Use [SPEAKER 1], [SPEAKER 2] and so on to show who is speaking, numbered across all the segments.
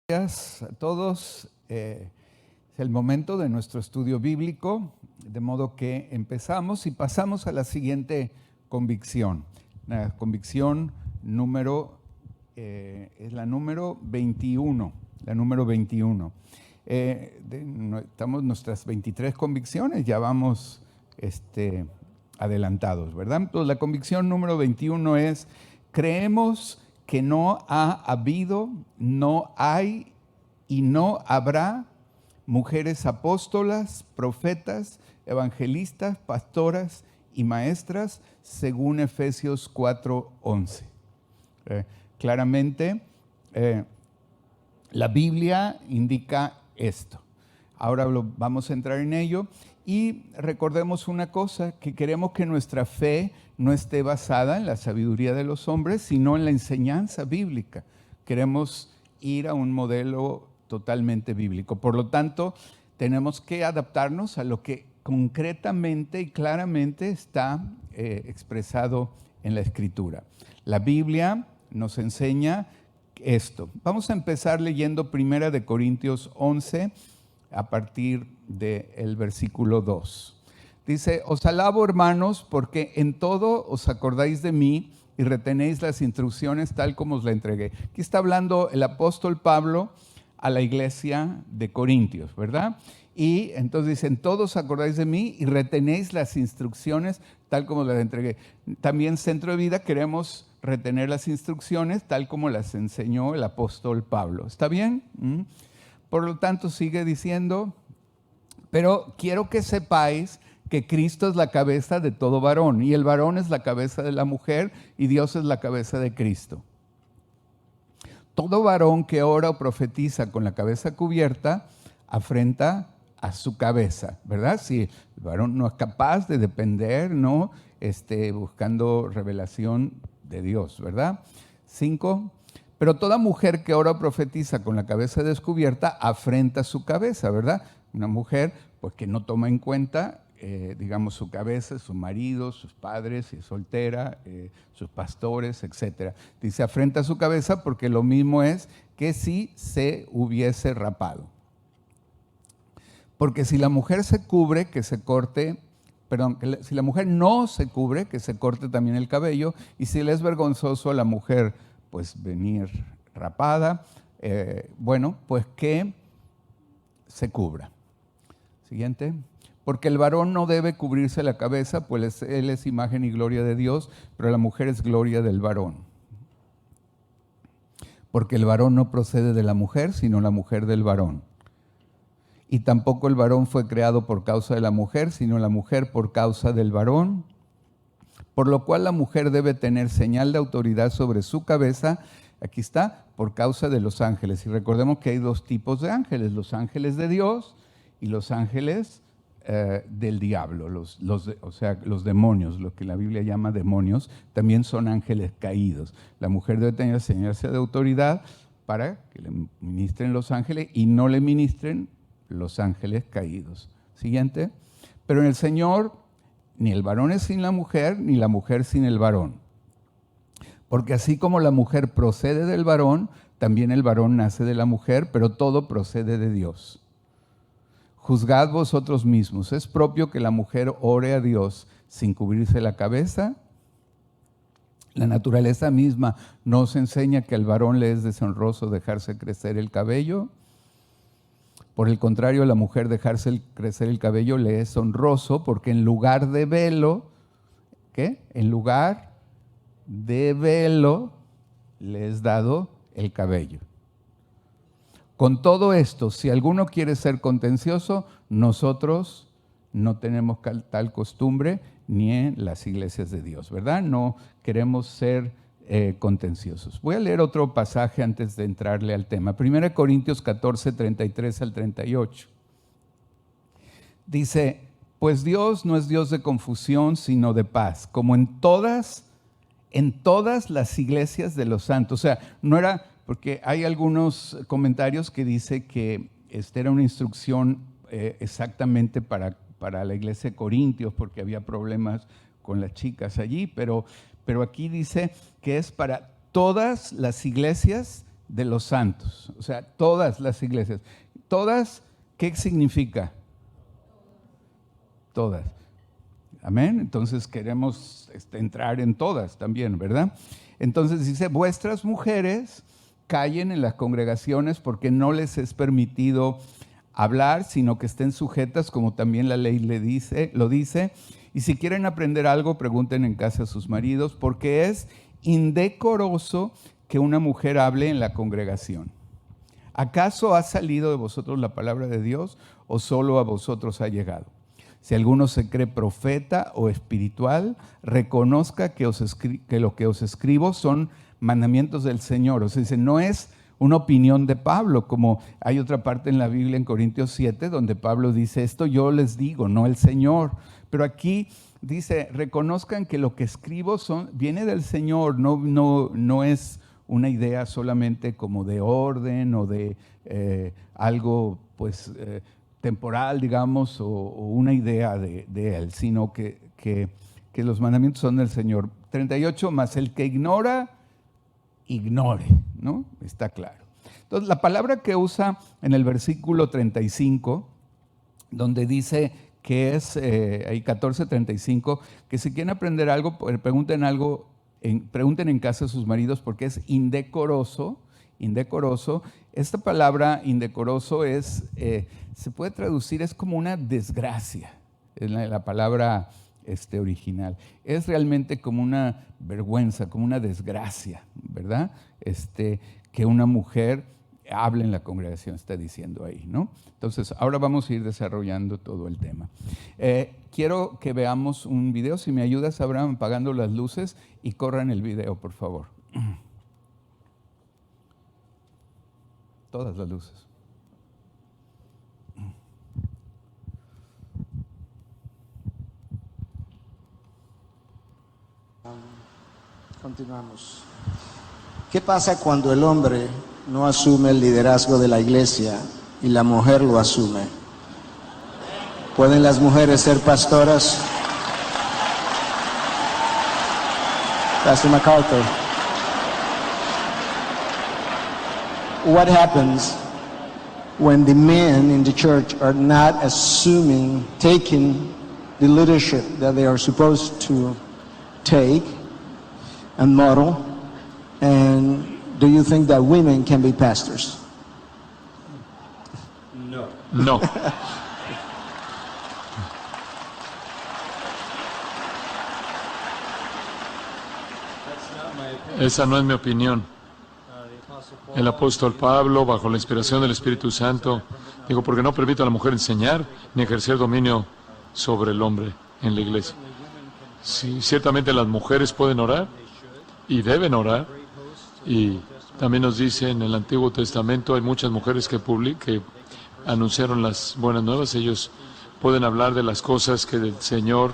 [SPEAKER 1] Gracias a todos. Es el momento de nuestro estudio bíblico, de modo que empezamos y pasamos a la siguiente convicción. La convicción es la número 21. La número 21. Estamos nuestras 23 convicciones, ya vamos adelantados, ¿verdad? Entonces, la convicción número 21 es: creemos que no ha habido, no hay y no habrá mujeres apóstolas, profetas, evangelistas, pastoras y maestras, según Efesios 4:11. Claramente, la Biblia indica esto. Ahora vamos a entrar en ello y recordemos una cosa, que queremos que nuestra fe no esté basada en la sabiduría de los hombres, sino en la enseñanza bíblica. Queremos ir a un modelo totalmente bíblico. Por lo tanto, tenemos que adaptarnos a lo que concretamente y claramente está expresado en la Escritura. La Biblia nos enseña esto. Vamos a empezar leyendo 1 Corintios 11 a partir del versículo 2. Dice: os alabo, hermanos, porque en todo os acordáis de mí y retenéis las instrucciones tal como os la entregué. Aquí está hablando el apóstol Pablo a la iglesia de Corintios, ¿verdad? Y entonces dice: en todo os acordáis de mí y retenéis las instrucciones tal como las entregué. También Centro de Vida queremos retener las instrucciones tal como las enseñó el apóstol Pablo. ¿Está bien? Por lo tanto, sigue diciendo: pero quiero que sepáis que Cristo es la cabeza de todo varón, y el varón es la cabeza de la mujer, y Dios es la cabeza de Cristo. Todo varón que ora o profetiza con la cabeza cubierta afrenta a su cabeza, ¿verdad? Si el varón no es capaz de depender, ¿no? Buscando revelación de Dios, ¿verdad? 5. Pero toda mujer que ora o profetiza con la cabeza descubierta afrenta su cabeza, ¿verdad? Una mujer pues que no toma en cuenta, su cabeza, su marido, sus padres, si es soltera, sus pastores, etc. Dice: afrenta su cabeza, porque lo mismo es que si se hubiese rapado. Porque si la mujer se cubre, que se corte, si la mujer no se cubre, que se corte también el cabello, y si le es vergonzoso a la mujer pues venir rapada, pues que se cubra. Siguiente. Porque el varón no debe cubrirse la cabeza, pues él es imagen y gloria de Dios, pero la mujer es gloria del varón. Porque el varón no procede de la mujer, sino la mujer del varón. Y tampoco el varón fue creado por causa de la mujer, sino la mujer por causa del varón. Por lo cual la mujer debe tener señal de autoridad sobre su cabeza, aquí está, por causa de los ángeles. Y recordemos que hay dos tipos de ángeles: los ángeles de Dios y los ángeles del diablo, los demonios, lo que la Biblia llama demonios, también son ángeles caídos. La mujer debe tener señal de autoridad para que le ministren los ángeles y no le ministren los ángeles caídos. Siguiente. Pero en el Señor, ni el varón es sin la mujer, ni la mujer sin el varón. Porque así como la mujer procede del varón, también el varón nace de la mujer, pero todo procede de Dios. Juzgad vosotros mismos. ¿Es propio que la mujer ore a Dios sin cubrirse la cabeza? La naturaleza misma nos enseña que al varón le es deshonroso dejarse crecer el cabello. Por el contrario, a la mujer dejarse crecer el cabello le es honroso, porque en lugar de velo, ¿qué? En lugar de velo le es dado el cabello. Con todo esto, si alguno quiere ser contencioso, nosotros no tenemos tal costumbre ni en las iglesias de Dios, ¿verdad? No queremos ser contenciosos. Voy a leer otro pasaje antes de entrarle al tema. 1 Corintios 14, 33 al 38. Dice: pues Dios no es Dios de confusión, sino de paz, como en todas las iglesias de los santos. O sea, no era, porque hay algunos comentarios que dice que esta era una instrucción exactamente para la iglesia de Corintios, porque había problemas con las chicas allí, pero aquí dice que es para todas las iglesias de los santos. O sea, todas las iglesias. Todas, ¿qué significa? Todas. Amén. Entonces queremos entrar en todas también, ¿verdad? Entonces dice, vuestras mujeres callen en las congregaciones porque no les es permitido hablar, sino que estén sujetas, como también la ley lo dice. Y si quieren aprender algo, pregunten en casa a sus maridos, porque es indecoroso que una mujer hable en la congregación. ¿Acaso ha salido de vosotros la palabra de Dios o solo a vosotros ha llegado? Si alguno se cree profeta o espiritual, reconozca que lo que os escribo son mandamientos del Señor. O sea, dice, no es una opinión de Pablo, como hay otra parte en la Biblia en Corintios 7, donde Pablo dice, esto yo les digo, no el Señor. Pero aquí dice, reconozcan que lo que escribo viene del Señor, no es una idea solamente como de orden o de algo pues temporal, digamos, o una idea de Él, sino que los mandamientos son del Señor. 38, más el que ignore, ¿no? Está claro. Entonces, la palabra que usa en el versículo 35, donde dice que es, ahí 14:35, que si quieren aprender algo, pregunten en casa a sus maridos porque es indecoroso. Esta palabra indecoroso se puede traducir, es como una desgracia, en la palabra original. Es realmente como una vergüenza, como una desgracia, ¿verdad? Que una mujer hable en la congregación, está diciendo ahí, ¿no? Entonces, ahora vamos a ir desarrollando todo el tema. Quiero que veamos un video. Si me ayudas, Abraham, apagando las luces y corran el video, por favor. Todas las luces.
[SPEAKER 2] Continuamos. ¿Qué pasa cuando el hombre no asume el liderazgo de la iglesia y la mujer lo asume? ¿Pueden las mujeres ser pastoras? Pastor MacArthur. What happens when the men in the church are not taking the leadership that they are supposed to take and model? And do you think that women can be pastors?
[SPEAKER 3] No. Esa no es mi opinión. El apóstol Pablo, bajo la inspiración del Espíritu Santo, dijo, porque no permito a la mujer enseñar ni ejercer dominio sobre el hombre en la iglesia. Sí, ciertamente las mujeres pueden orar y deben orar. Y también nos dice en el Antiguo Testamento, hay muchas mujeres que anunciaron las buenas nuevas. Ellos pueden hablar de las cosas que del Señor,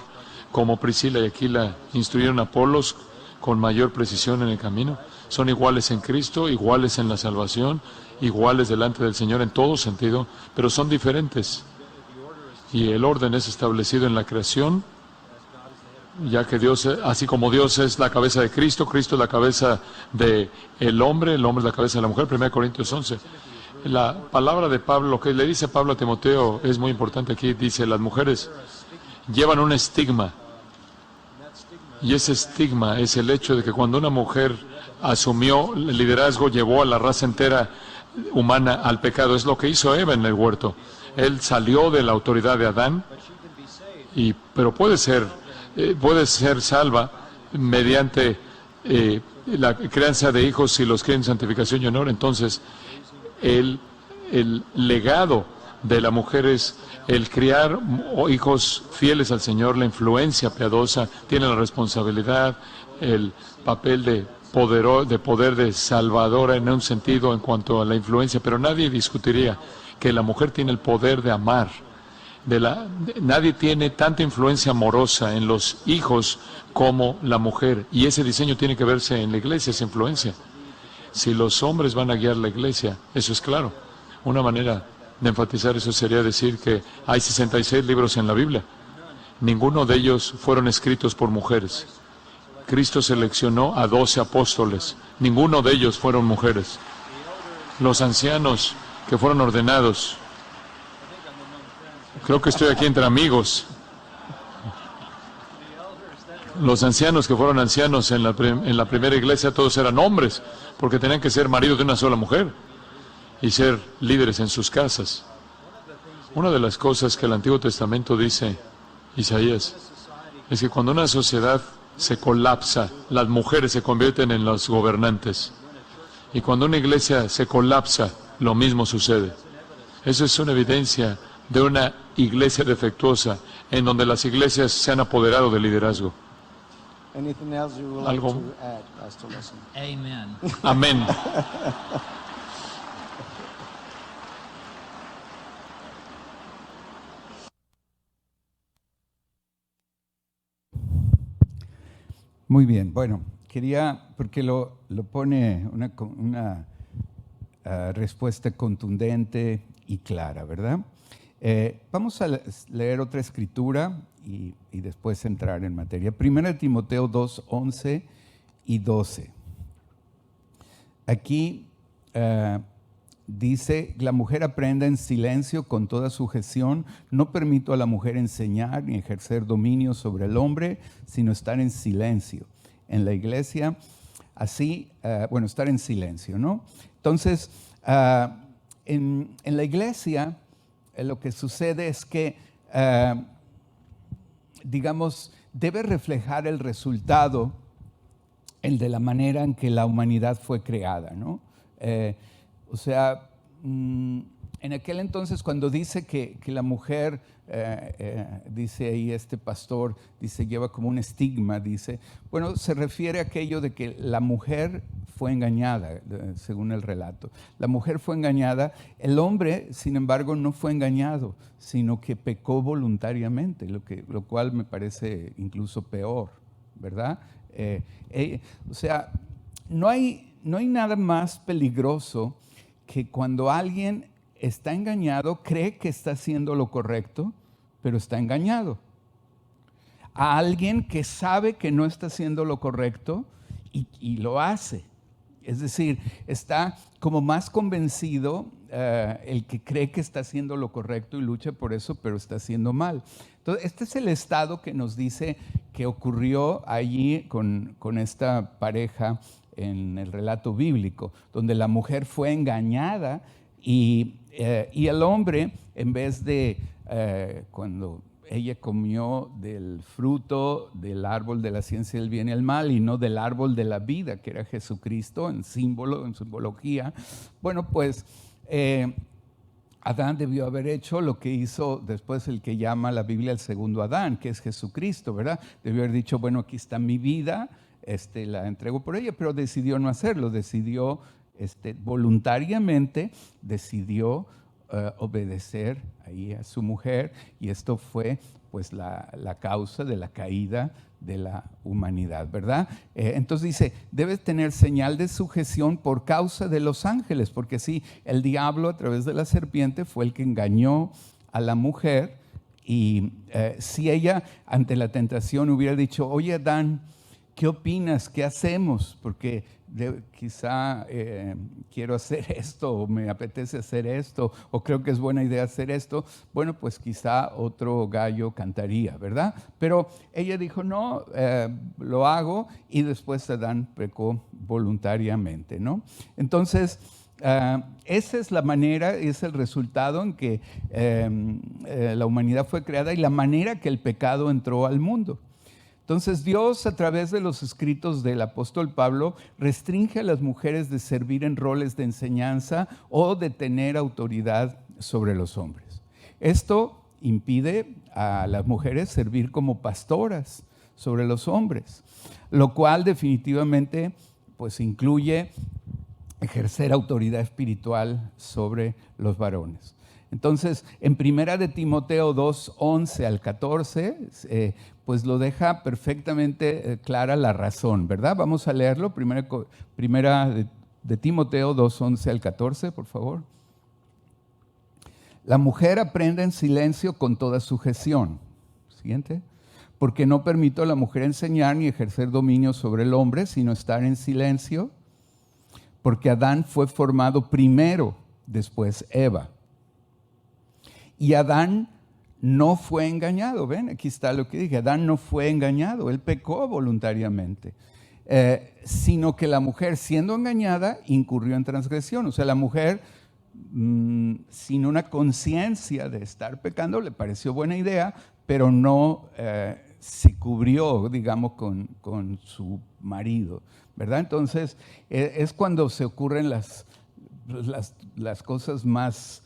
[SPEAKER 3] como Priscila y Aquila, instruyeron a Apolos con mayor precisión en el camino. Son iguales en Cristo, iguales en la salvación, iguales delante del Señor en todo sentido, pero son diferentes. Y el orden es establecido en la creación, ya que Dios, así como Dios es la cabeza de Cristo, Cristo es la cabeza del hombre, el hombre es la cabeza de la mujer. 1 Corintios 11. La palabra de Pablo, lo que le dice Pablo a Timoteo es muy importante aquí. Dice, las mujeres llevan un estigma. Y ese estigma es el hecho de que cuando una mujer asumió el liderazgo, llevó a la raza entera humana al pecado. Es lo que hizo Eva en el huerto. Él salió de la autoridad de Adán, pero puede ser salva mediante la crianza de hijos si los crían en santificación y honor. Entonces, el legado de la mujer es el criar hijos fieles al Señor, la influencia piadosa, tiene la responsabilidad, el papel de poder de salvadora en un sentido en cuanto a la influencia, pero nadie discutiría que la mujer tiene el poder de amar. Nadie tiene tanta influencia amorosa en los hijos como la mujer, y ese diseño tiene que verse en la iglesia, esa influencia. Si los hombres van a guiar la iglesia, eso es claro. Una manera de enfatizar eso sería decir que hay 66 libros en la Biblia. Ninguno de ellos fueron escritos por mujeres. Cristo seleccionó a 12 apóstoles. Ninguno de ellos fueron mujeres. los ancianos que fueron ordenados. Creo que estoy aquí entre amigos. Los ancianos que fueron ancianos en la primera iglesia, todos eran hombres, porque tenían que ser maridos de una sola mujer y ser líderes en sus casas. Una de las cosas que el Antiguo Testamento dice, Isaías, es que cuando una sociedad se colapsa, las mujeres se convierten en los gobernantes. Y cuando una iglesia se colapsa, lo mismo sucede. Eso es una evidencia de una iglesia defectuosa, en donde las iglesias se han apoderado del liderazgo.
[SPEAKER 2] Anything else you would like
[SPEAKER 3] ¿Algo?
[SPEAKER 2] to add, Pastor Leslie?
[SPEAKER 4] Amen.
[SPEAKER 3] Amén.
[SPEAKER 1] Muy bien, bueno, quería, porque lo pone una respuesta contundente y clara, ¿verdad? Vamos a leer otra escritura y después entrar en materia. Primera de Timoteo 2, 11 y 12. Aquí dice, la mujer aprenda en silencio con toda sujeción. No permito a la mujer enseñar ni ejercer dominio sobre el hombre, sino estar en silencio. En la iglesia, así, estar en silencio, ¿no? Entonces, en la iglesia, lo que sucede es que, debe reflejar el resultado, el de la manera en que la humanidad fue creada, ¿no? En aquel entonces, cuando dice que la mujer, dice ahí este pastor, dice, lleva como un estigma, dice, bueno, se refiere a aquello de que la mujer fue engañada, según el relato. La mujer fue engañada, el hombre, sin embargo, no fue engañado, sino que pecó voluntariamente, lo cual me parece incluso peor, ¿verdad? No hay nada más peligroso que cuando alguien está engañado, cree que está haciendo lo correcto, pero está engañado. A alguien que sabe que no está haciendo lo correcto y lo hace. Es decir, está como más convencido el que cree que está haciendo lo correcto y lucha por eso, pero está haciendo mal. Entonces, este es el estado que nos dice que ocurrió allí con esta pareja en el relato bíblico, donde la mujer fue engañada y el hombre, en vez de cuando ella comió del fruto del árbol de la ciencia del bien y el mal y no del árbol de la vida, que era Jesucristo en simbología, bueno, pues Adán debió haber hecho lo que hizo después el que llama la Biblia el segundo Adán, que es Jesucristo, ¿verdad? Debió haber dicho, bueno, aquí está mi vida, la entrego por ella, pero decidió no hacerlo, decidió voluntariamente, decidió obedecer ahí a su mujer, y esto fue pues la causa de la caída de la humanidad, ¿verdad? Entonces dice, debes tener señal de sujeción por causa de los ángeles, porque sí, el diablo a través de la serpiente fue el que engañó a la mujer, y si ella ante la tentación hubiera dicho, oye Adán, ¿qué opinas? ¿Qué hacemos? Porque quizá quiero hacer esto, o me apetece hacer esto, o creo que es buena idea hacer esto. Bueno, pues quizá otro gallo cantaría, ¿verdad? Pero ella dijo, no, lo hago, y después Adán pecó voluntariamente, ¿no? Entonces, esa es la manera, es el resultado en que la humanidad fue creada y la manera que el pecado entró al mundo. Entonces Dios, a través de los escritos del apóstol Pablo, restringe a las mujeres de servir en roles de enseñanza o de tener autoridad sobre los hombres. Esto impide a las mujeres servir como pastoras sobre los hombres, lo cual definitivamente pues incluye ejercer autoridad espiritual sobre los varones. Entonces, en Primera de Timoteo 2, 11 al 14, pues lo deja perfectamente clara la razón, ¿verdad? Vamos a leerlo, Primera de Timoteo 2, 11 al 14, por favor. La mujer aprende en silencio con toda sujeción. Siguiente. Porque no permito a la mujer enseñar ni ejercer dominio sobre el hombre, sino estar en silencio. porque Adán fue formado primero, después Eva. Y Adán no fue engañado. Ven, aquí está lo que dije. Adán no fue engañado, él pecó voluntariamente. Sino que la mujer, siendo engañada, incurrió en transgresión. O sea, la mujer, sin una conciencia de estar pecando, le pareció buena idea, pero no se cubrió, digamos, con su marido, ¿verdad? Entonces, es cuando se ocurren las cosas más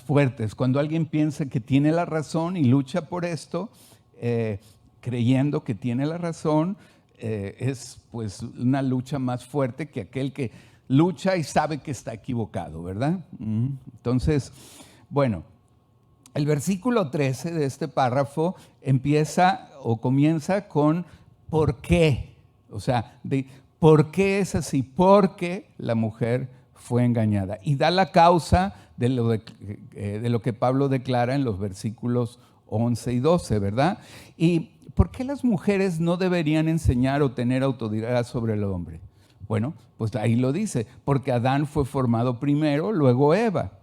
[SPEAKER 1] fuertes. Cuando alguien piensa que tiene la razón y lucha por esto, creyendo que tiene la razón, es pues una lucha más fuerte que aquel que lucha y sabe que está equivocado, ¿verdad? Entonces, bueno, el versículo 13 de este párrafo comienza con ¿por qué? O sea, ¿por qué es así? Porque la mujer fue engañada. Y da la causa de lo que Pablo declara en los versículos 11 y 12, ¿verdad? ¿Y por qué las mujeres no deberían enseñar o tener autoridad sobre el hombre? Bueno, pues ahí lo dice, porque Adán fue formado primero, luego Eva.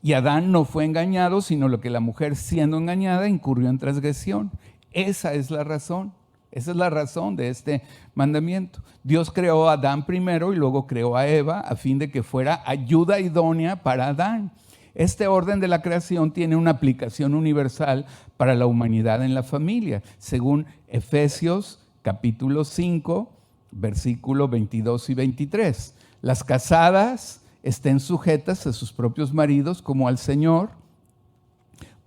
[SPEAKER 1] Y Adán no fue engañado, sino lo que la mujer, siendo engañada, incurrió en transgresión. Esa es la razón. Esa es la razón de este mandamiento. Dios creó a Adán primero y luego creó a Eva a fin de que fuera ayuda idónea para Adán. Este orden de la creación tiene una aplicación universal para la humanidad en la familia, según Efesios capítulo 5, versículos 22 y 23. Las casadas estén sujetas a sus propios maridos como al Señor,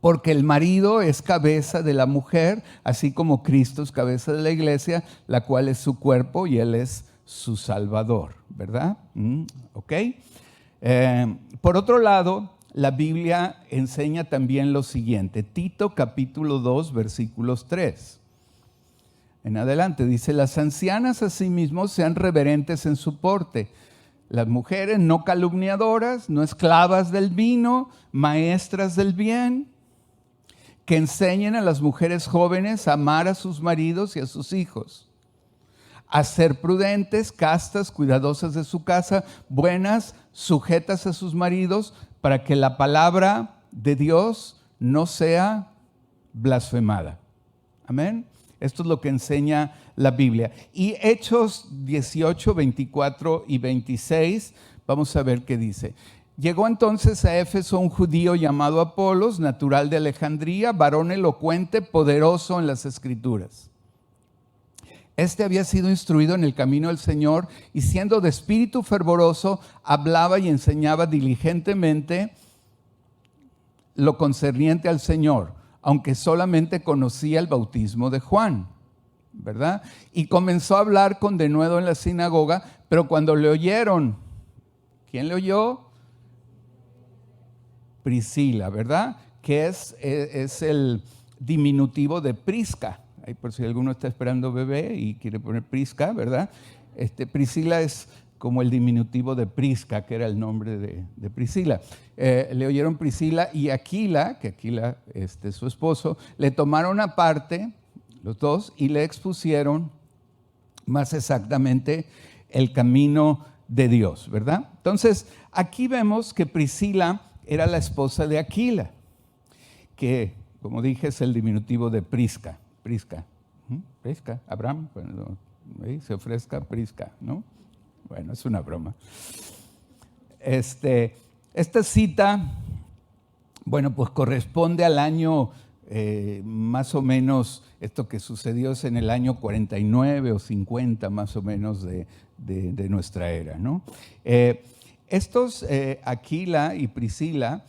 [SPEAKER 1] porque el marido es cabeza de la mujer, así como Cristo es cabeza de la iglesia, la cual es su cuerpo y Él es su Salvador, ¿verdad? ¿Ok? Por otro lado, la Biblia enseña también lo siguiente. Tito capítulo 2, versículos 3. En adelante dice, las ancianas asimismo sean reverentes en su porte. Las mujeres no calumniadoras, no esclavas del vino, maestras del bien, que enseñen a las mujeres jóvenes a amar a sus maridos y a sus hijos, a ser prudentes, castas, cuidadosas de su casa, buenas, sujetas a sus maridos, para que la palabra de Dios no sea blasfemada. Amén. Esto es lo que enseña la Biblia. Y Hechos 18, 24 y 26, vamos a ver qué dice. Llegó entonces a Éfeso un judío llamado Apolos, natural de Alejandría, varón elocuente, poderoso en las Escrituras. Este había sido instruido en el camino del Señor y siendo de espíritu fervoroso, hablaba y enseñaba diligentemente lo concerniente al Señor, aunque solamente conocía el bautismo de Juan, ¿verdad? Y comenzó a hablar con denuedo en la sinagoga, pero cuando le oyeron, ¿quién le oyó? Priscila, ¿verdad? Que es el diminutivo de Prisca. Ahí por si alguno está esperando bebé y quiere poner Prisca, ¿verdad? Priscila es como el diminutivo de Prisca, que era el nombre de Priscila. Le oyeron Priscila y Aquila, que Aquila es su esposo, le tomaron aparte, los dos, y le expusieron más exactamente el camino de Dios, ¿verdad? Entonces, aquí vemos que Priscila era la esposa de Aquila, que, como dije, es el diminutivo de Prisca. Prisca, Abraham, cuando se ofrezca Prisca, ¿no? Bueno, es una broma. Esta cita, bueno, pues corresponde al año, más o menos, esto que sucedió es en el año 49 o 50 más o menos de nuestra era, ¿no? Estos, Aquila y Priscila,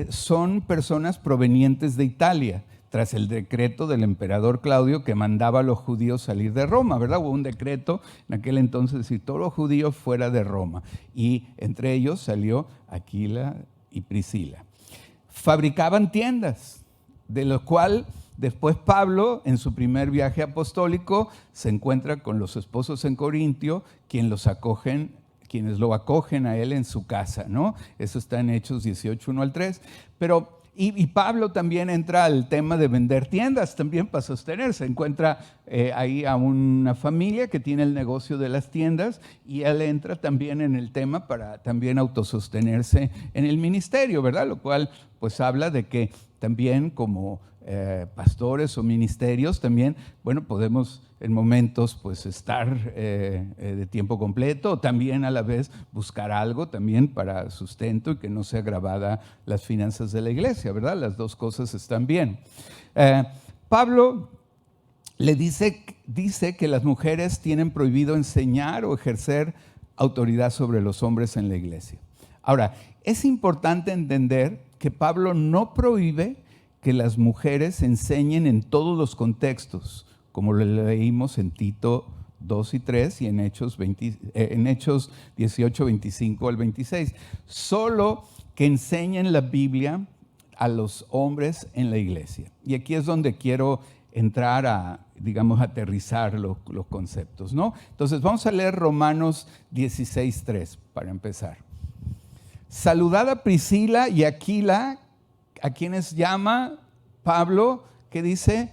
[SPEAKER 1] son personas provenientes de Italia, tras el decreto del emperador Claudio que mandaba a los judíos salir de Roma, ¿verdad? Hubo un decreto en aquel entonces de decir todos los judíos fuera de Roma. Y entre ellos salió Aquila y Priscila. Fabricaban tiendas, de lo cual después Pablo, en su primer viaje apostólico, se encuentra con los esposos en Corintio, quienes lo acogen a él en su casa, ¿no? Eso está en Hechos 18, 1 al 3. Pero Y Pablo también entra al tema de vender tiendas también para sostenerse. Encuentra ahí a una familia que tiene el negocio de las tiendas y él entra también en el tema para también autosostenerse en el ministerio, ¿verdad? Lo cual pues habla de que también como pastores o ministerios también, bueno, podemos en momentos pues estar de tiempo completo o también a la vez buscar algo también para sustento y que no sea agravada las finanzas de la iglesia, ¿verdad? Las dos cosas están bien. Pablo le dice que las mujeres tienen prohibido enseñar o ejercer autoridad sobre los hombres en la iglesia. Ahora, es importante entender que Pablo no prohíbe que las mujeres enseñen en todos los contextos, como lo leímos en Tito 2 y 3 y en Hechos 18, 25 al 26. Solo que enseñen la Biblia a los hombres en la iglesia. Y aquí es donde quiero entrar a, digamos, aterrizar los conceptos, ¿no? Entonces vamos a leer Romanos 16, 3 para empezar. Saludad a Priscila y Aquila, a quienes llama Pablo, que dice,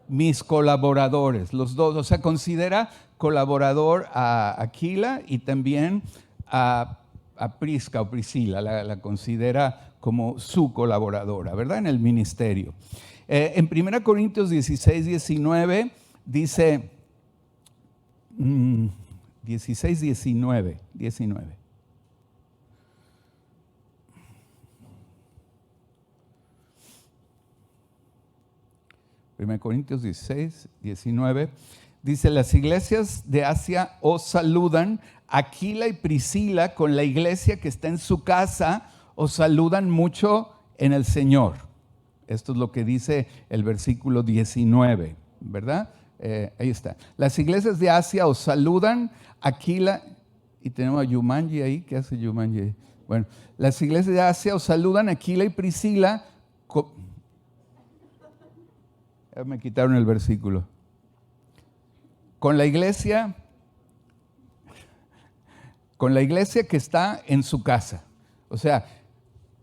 [SPEAKER 1] mis colaboradores, los dos. O sea, considera colaborador a Aquila y también a Prisca o Priscila, la considera como su colaboradora, ¿verdad? En el ministerio. En 1 Corintios 16, 19 dice, 16, 19. 1 Corintios 16, 19, dice, las iglesias de Asia os saludan, Aquila y Priscila con la iglesia que está en su casa os saludan mucho en el Señor. Esto es lo que dice el versículo 19, ¿verdad? Ahí está. Las iglesias de Asia os saludan, Aquila, y tenemos a Yumanji ahí, ¿qué hace Yumanji? Bueno, las iglesias de Asia os saludan, Aquila y Priscila. Me quitaron el versículo. Con la iglesia que está en su casa. O sea,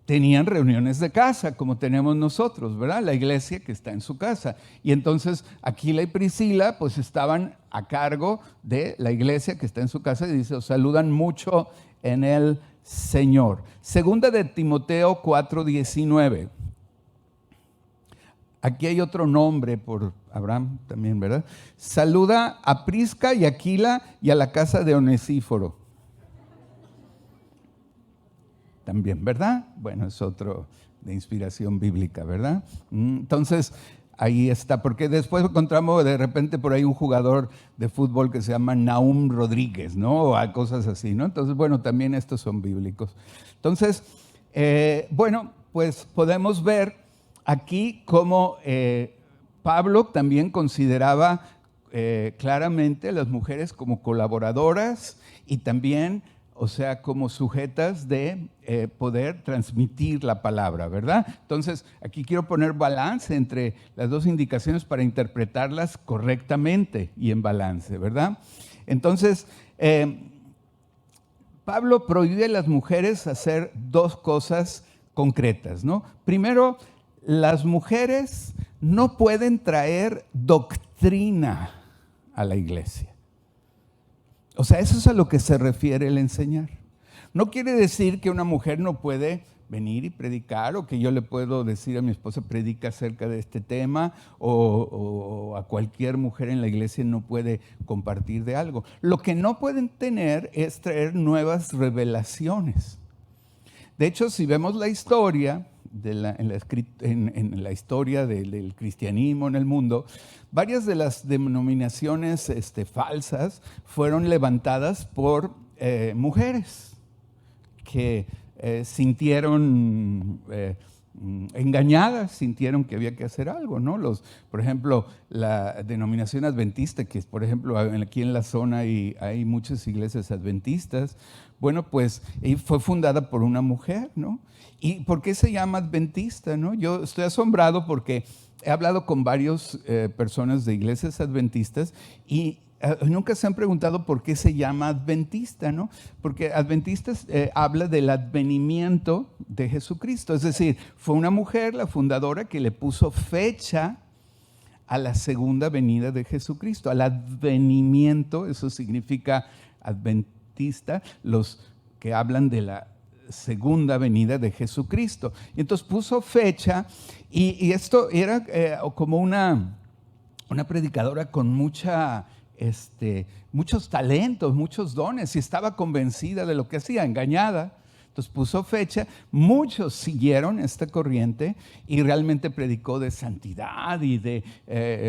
[SPEAKER 1] tenían reuniones de casa, como tenemos nosotros, ¿verdad? La iglesia que está en su casa. Y entonces Aquila y Priscila, pues estaban a cargo de la iglesia que está en su casa y dice, os saludan mucho en el Señor. Segunda de Timoteo 4:19. Aquí hay otro nombre por Abraham también, ¿verdad? Saluda a Prisca y Aquila y a la casa de Onesíforo. También, ¿verdad? Bueno, es otro de inspiración bíblica, ¿verdad? Entonces, ahí está, porque después encontramos de repente por ahí un jugador de fútbol que se llama Naum Rodríguez, ¿no? O cosas así, ¿no? Entonces, bueno, también estos son bíblicos. Entonces, bueno, pues podemos ver aquí cómo Pablo también consideraba claramente a las mujeres como colaboradoras y también, o sea, como sujetas de poder transmitir la palabra, ¿verdad? Entonces, aquí quiero poner balance entre las dos indicaciones para interpretarlas correctamente y en balance, ¿verdad? Entonces, Pablo prohíbe a las mujeres hacer dos cosas concretas, ¿no? Primero, las mujeres no pueden traer doctrina a la iglesia. O sea, eso es a lo que se refiere el enseñar. No quiere decir que una mujer no puede venir y predicar o que yo le puedo decir a mi esposa, predica acerca de este tema o a cualquier mujer en la iglesia no puede compartir de algo. Lo que no pueden tener es traer nuevas revelaciones. De hecho, si vemos la historia, en la historia del cristianismo en el mundo, varias de las denominaciones falsas fueron levantadas por mujeres que sintieron engañadas, sintieron que había que hacer algo, ¿no? Por ejemplo, la denominación adventista, que por ejemplo aquí en la zona hay muchas iglesias adventistas, bueno, pues fue fundada por una mujer, ¿no? ¿Y por qué se llama adventista, no? Yo estoy asombrado porque he hablado con varias personas de iglesias adventistas y Nunca se han preguntado por qué se llama adventista, ¿no? Porque adventista habla del advenimiento de Jesucristo. Es decir, fue una mujer, la fundadora, que le puso fecha a la segunda venida de Jesucristo, al advenimiento. Eso significa adventista, los que hablan de la segunda venida de Jesucristo. Y entonces puso fecha, y esto era como una predicadora con muchos talentos, muchos dones, y estaba convencida de lo que hacía, engañada. Entonces puso fecha, muchos siguieron esta corriente y realmente predicó de santidad y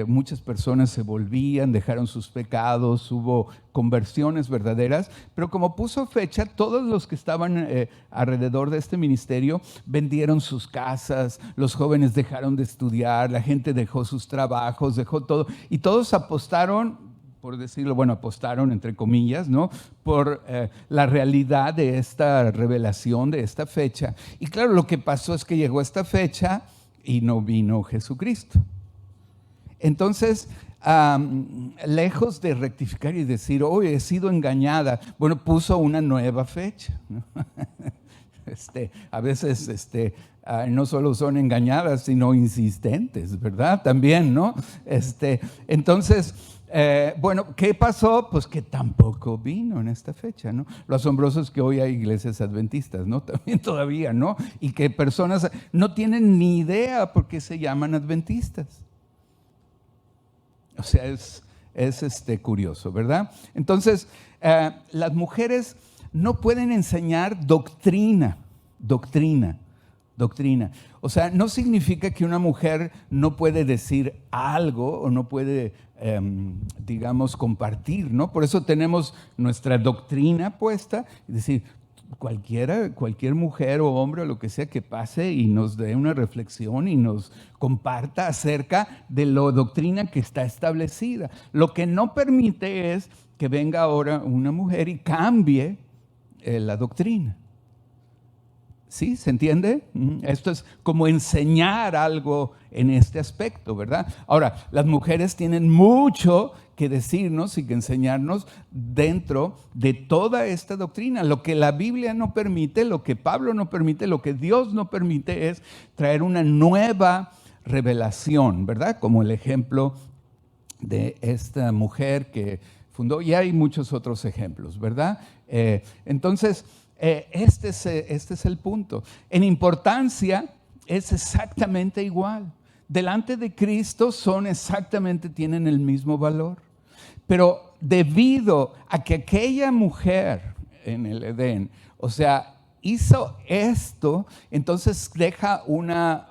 [SPEAKER 1] muchas personas se volvían, dejaron sus pecados, hubo conversiones verdaderas, pero como puso fecha, todos los que estaban alrededor de este ministerio vendieron sus casas, los jóvenes dejaron de estudiar, la gente dejó sus trabajos, dejó todo, y todos apostaron, por decirlo, apostaron entre comillas, ¿no?, por la realidad de esta revelación, de esta fecha. Y claro, lo que pasó es que llegó esta fecha y no vino Jesucristo. Entonces, lejos de rectificar y decir, oye, he sido engañada, puso una nueva fecha, ¿no? A veces no solo son engañadas, sino insistentes, ¿verdad? También, ¿no? Entonces, ¿qué pasó? Pues que tampoco vino en esta fecha, ¿no? Lo asombroso es que hoy hay iglesias adventistas, ¿no? También todavía, ¿no? Y que personas no tienen ni idea por qué se llaman adventistas. O sea, es curioso, ¿verdad? Entonces, las mujeres no pueden enseñar doctrina. O sea, no significa que una mujer no puede decir algo o no puede, compartir, ¿no? Por eso tenemos nuestra doctrina puesta, es decir, cualquier mujer o hombre o lo que sea que pase y nos dé una reflexión y nos comparta acerca de la doctrina que está establecida. Lo que no permite es que venga ahora una mujer y cambie la doctrina. ¿Sí? ¿Se entiende? Esto es como enseñar algo en este aspecto, ¿verdad? Ahora, las mujeres tienen mucho que decirnos y que enseñarnos dentro de toda esta doctrina. Lo que la Biblia no permite, lo que Pablo no permite, lo que Dios no permite es traer una nueva revelación, ¿verdad? Como el ejemplo de esta mujer que fundó, y hay muchos otros ejemplos, ¿verdad? Entonces, este es el punto. En importancia es exactamente igual. Delante de Cristo tienen el mismo valor. Pero debido a que aquella mujer en el Edén, hizo esto, entonces deja una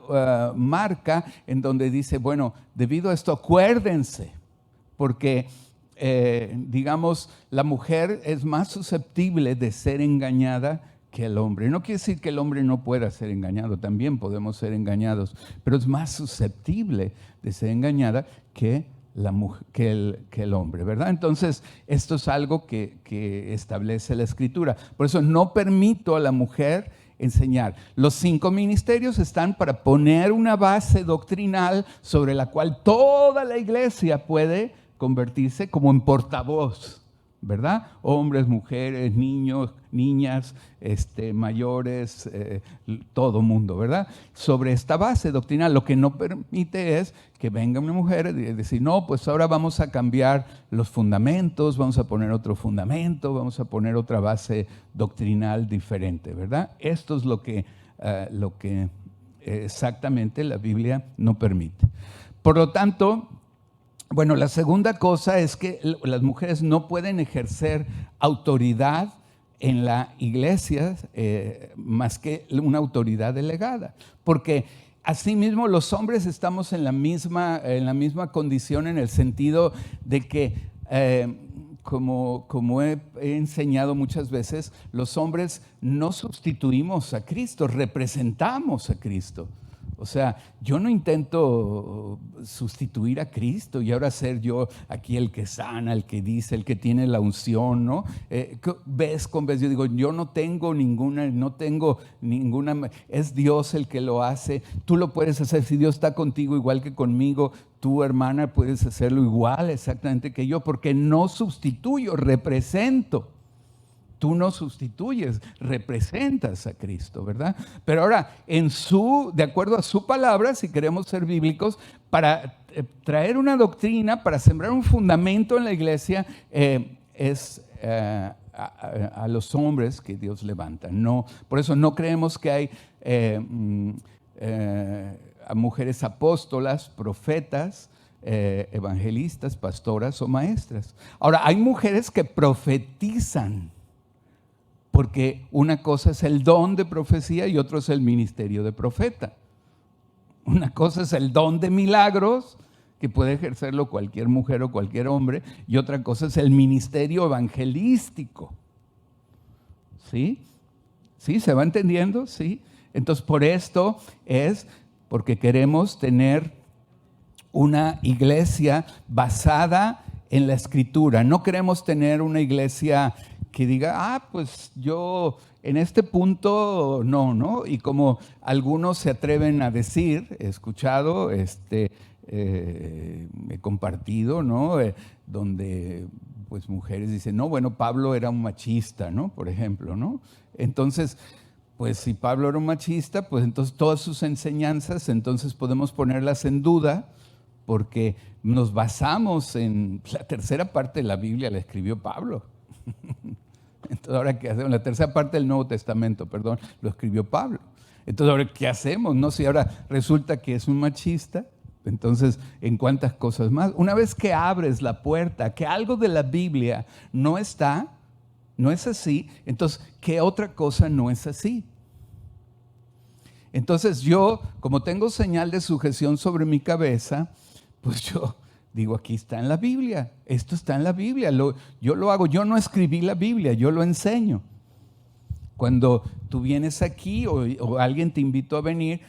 [SPEAKER 1] marca en donde dice, debido a esto, acuérdense, porque la mujer es más susceptible de ser engañada que el hombre. No quiere decir que el hombre no pueda ser engañado, también podemos ser engañados, pero es más susceptible de ser engañada que el hombre, ¿verdad? Entonces, esto es algo que establece la Escritura. Por eso no permito a la mujer enseñar. Los 5 ministerios están para poner una base doctrinal sobre la cual toda la iglesia puede convertirse como en portavoz, ¿verdad? Hombres, mujeres, niños, niñas, mayores, todo mundo, ¿verdad? Sobre esta base doctrinal, lo que no permite es que venga una mujer y decir, no, pues ahora vamos a cambiar los fundamentos, vamos a poner otro fundamento, vamos a poner otra base doctrinal diferente, ¿verdad? Esto es lo que exactamente la Biblia no permite. Por lo tanto, la segunda cosa es que las mujeres no pueden ejercer autoridad en la iglesia más que una autoridad delegada, porque asimismo los hombres estamos en la misma condición en el sentido de que, como he enseñado muchas veces, los hombres no sustituimos a Cristo, representamos a Cristo. O sea, yo no intento sustituir a Cristo y ahora ser yo aquí el que sana, el que dice, el que tiene la unción, ¿no? Vez con vez yo digo, yo no tengo ninguna, es Dios el que lo hace. Tú lo puedes hacer, si Dios está contigo igual que conmigo, tú, hermana, puedes hacerlo igual exactamente que yo, porque no sustituyo, represento. Tú no sustituyes, representas a Cristo, ¿verdad? Pero ahora, de acuerdo a su palabra, si queremos ser bíblicos, para traer una doctrina, para sembrar un fundamento en la iglesia, es a los hombres que Dios levanta. No, por eso no creemos que hay a mujeres apóstolas, profetas, evangelistas, pastoras o maestras. Ahora, hay mujeres que profetizan, porque una cosa es el don de profecía y otro es el ministerio de profeta. Una cosa es el don de milagros, que puede ejercerlo cualquier mujer o cualquier hombre, y otra cosa es el ministerio evangelístico. ¿Sí? ¿Sí? ¿Se va entendiendo? ¿Sí? Entonces, por esto es porque queremos tener una iglesia basada en la Escritura. No queremos tener una iglesia que diga, pues yo en este punto no. Y como algunos se atreven a decir, he escuchado, he compartido, ¿no? Donde pues mujeres dicen, no, bueno, Pablo era un machista, ¿no? Por ejemplo, ¿no? Entonces, pues si Pablo era un machista, pues entonces todas sus enseñanzas, entonces podemos ponerlas en duda, porque nos basamos en la tercera parte de la Biblia, la escribió Pablo. Entonces, ahora, ¿qué hacemos? La tercera parte del Nuevo Testamento, perdón, lo escribió Pablo. Entonces, ahora, ¿qué hacemos? No sé, ahora resulta que es un machista. Entonces, ¿en cuántas cosas más? Una vez que abres la puerta, que algo de la Biblia no está, no es así, entonces, ¿qué otra cosa no es así? Entonces, yo, como tengo señal de sujeción sobre mi cabeza, pues yo digo, aquí está en la Biblia, esto está en la Biblia, yo lo hago, yo no escribí la Biblia, yo lo enseño. Cuando tú vienes aquí o alguien te invitó a venir,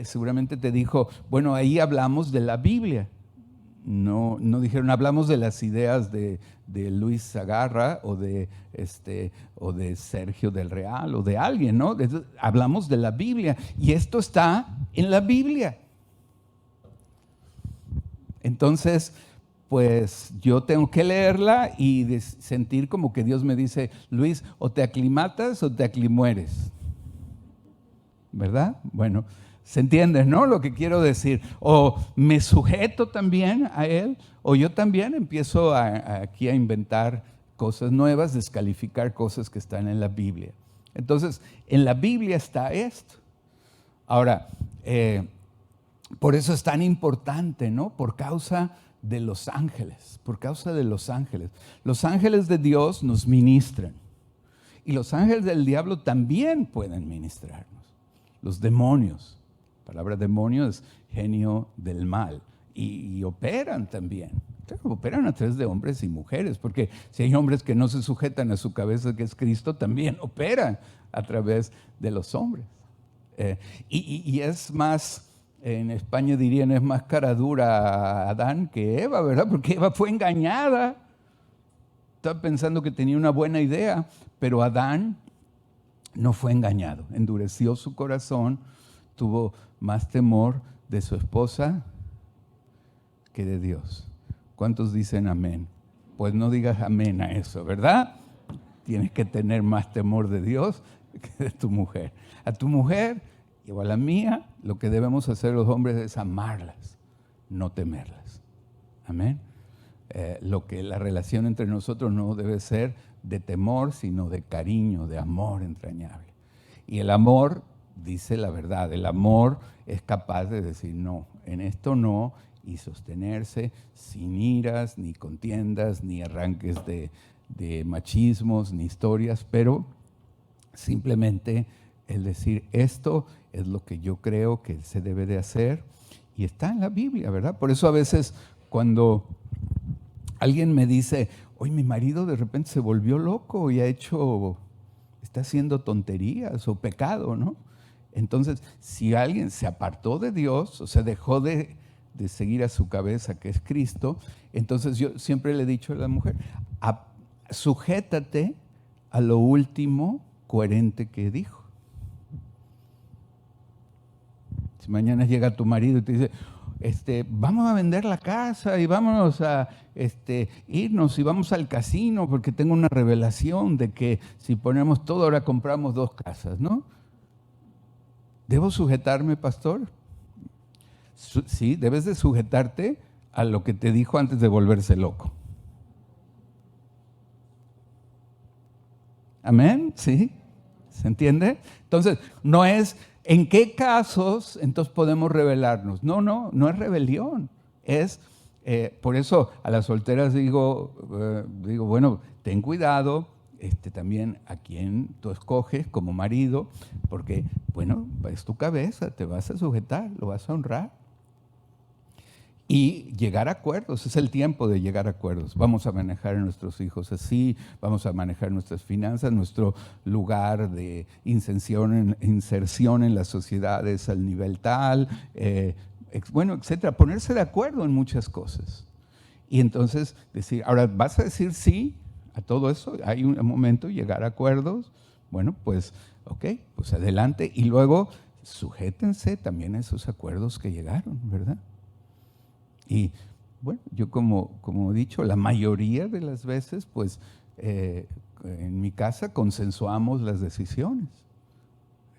[SPEAKER 1] seguramente te dijo, bueno, ahí hablamos de la Biblia. No dijeron, hablamos de las ideas de Luis Sagarra o de Sergio del Real o de alguien, ¿no? Hablamos de la Biblia y esto está en la Biblia. Entonces, pues yo tengo que leerla y sentir como que Dios me dice, Luis, o te aclimatas o te aclimueres. ¿Verdad? Bueno, ¿se entiende, no? Lo que quiero decir. O me sujeto también a Él, o yo también empiezo aquí a inventar cosas nuevas, descalificar cosas que están en la Biblia. Entonces, en la Biblia está esto. Ahora, por eso es tan importante, ¿no? Por causa de los ángeles, por causa de los ángeles. Los ángeles de Dios nos ministran y los ángeles del diablo también pueden ministrarnos. Los demonios, la palabra demonio es genio del mal y operan también. Operan a través de hombres y mujeres, porque si hay hombres que no se sujetan a su cabeza, que es Cristo, también operan a través de los hombres. Y es más, en España dirían, es más cara dura Adán que Eva, ¿verdad? Porque Eva fue engañada. Estaba pensando que tenía una buena idea, pero Adán no fue engañado. Endureció su corazón, tuvo más temor de su esposa que de Dios. ¿Cuántos dicen amén? Pues no digas amén a eso, ¿verdad? Tienes que tener más temor de Dios que de tu mujer. A tu mujer o a la mía, lo que debemos hacer los hombres es amarlas, no temerlas. Amén. La relación entre nosotros no debe ser de temor, sino de cariño, de amor entrañable. Y el amor dice la verdad, el amor es capaz de decir no, en esto no, y sostenerse sin iras, ni contiendas, ni arranques de machismos, ni historias, pero simplemente el decir esto es lo que yo creo que se debe de hacer y está en la Biblia, ¿verdad? Por eso a veces cuando alguien me dice, oye, mi marido de repente se volvió loco y está haciendo tonterías o pecado, ¿no? Entonces, si alguien se apartó de Dios, o sea, dejó de seguir a su cabeza, que es Cristo, entonces yo siempre le he dicho a la mujer, sujétate a lo último coherente que dijo. Si mañana llega tu marido y te dice, vamos a vender la casa y vámonos a irnos y vamos al casino porque tengo una revelación de que si ponemos todo ahora compramos 2 casas, ¿no? ¿Debo sujetarme, pastor? Sí, debes de sujetarte a lo que te dijo antes de volverse loco. ¿Amén? ¿Sí? ¿Se entiende? Entonces, no es en qué casos entonces podemos rebelarnos. No es rebelión. Es, por eso a las solteras digo, bueno, ten cuidado también a quien tú escoges como marido, porque, bueno, es tu cabeza, te vas a sujetar, lo vas a honrar. Y llegar a acuerdos, es el tiempo de llegar a acuerdos. Vamos a manejar a nuestros hijos así, vamos a manejar nuestras finanzas, nuestro lugar de inserción en las sociedades al nivel tal, bueno, etcétera. Ponerse de acuerdo en muchas cosas. Y entonces decir, ahora, ¿vas a decir sí a todo eso? Hay un momento, llegar a acuerdos. Bueno, pues, ok, pues adelante. Y luego, sujétense también a esos acuerdos que llegaron, ¿verdad? Y bueno, yo como he dicho, la mayoría de las veces, pues en mi casa consensuamos las decisiones.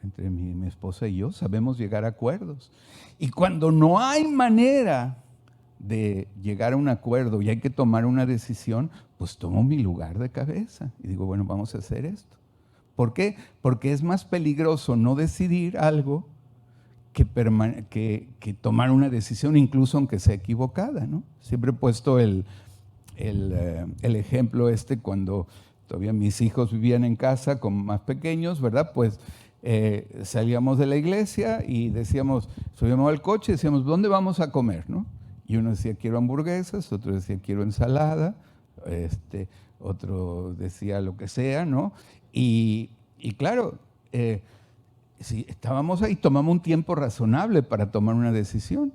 [SPEAKER 1] Entre mi esposa y yo sabemos llegar a acuerdos. Y cuando no hay manera de llegar a un acuerdo y hay que tomar una decisión, pues tomo mi lugar de cabeza y digo, bueno, vamos a hacer esto. ¿Por qué? Porque es más peligroso no decidir algo que tomar una decisión, incluso aunque sea equivocada, ¿no? Siempre he puesto el ejemplo cuando todavía mis hijos vivían en casa como más pequeños, ¿verdad? Pues salíamos de la iglesia y subíamos al coche y decíamos, ¿dónde vamos a comer, no? Y uno decía, quiero hamburguesas, otro decía, quiero ensalada, otro decía lo que sea, ¿no? Y claro, si estábamos ahí, tomamos un tiempo razonable para tomar una decisión,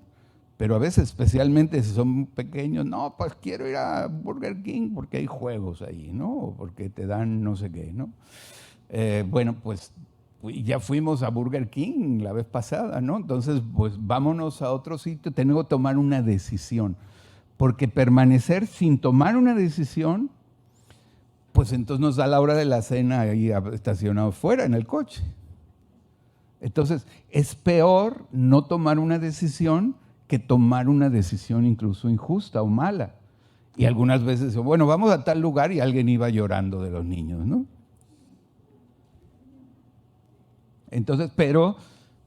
[SPEAKER 1] pero a veces, especialmente si son pequeños, no, pues quiero ir a Burger King porque hay juegos ahí, ¿no? O porque te dan no sé qué, ¿no? Bueno, pues ya fuimos a Burger King la vez pasada, ¿no? Entonces, pues vámonos a otro sitio, tengo que tomar una decisión, porque permanecer sin tomar una decisión, pues entonces nos da la hora de la cena ahí estacionado fuera en el coche. Entonces, es peor no tomar una decisión que tomar una decisión incluso injusta o mala. Y algunas veces, bueno, vamos a tal lugar y alguien iba llorando de los niños, ¿no? Entonces, pero,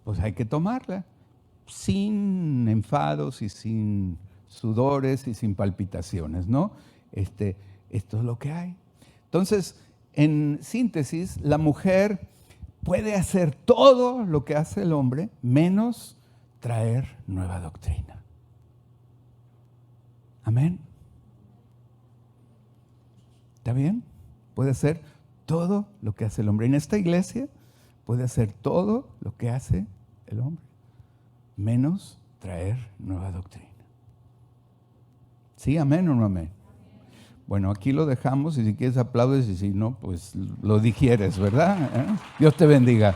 [SPEAKER 1] pues hay que tomarla sin enfados y sin sudores y sin palpitaciones, ¿no? Esto es lo que hay. Entonces, en síntesis, la mujer puede hacer todo lo que hace el hombre, menos traer nueva doctrina. Amén. ¿Está bien? Puede hacer todo lo que hace el hombre. En esta iglesia puede hacer todo lo que hace el hombre, menos traer nueva doctrina. ¿Sí, amén o no amén? Bueno, aquí lo dejamos y si quieres aplaudes y si no, pues lo digieres, ¿verdad? Dios te bendiga.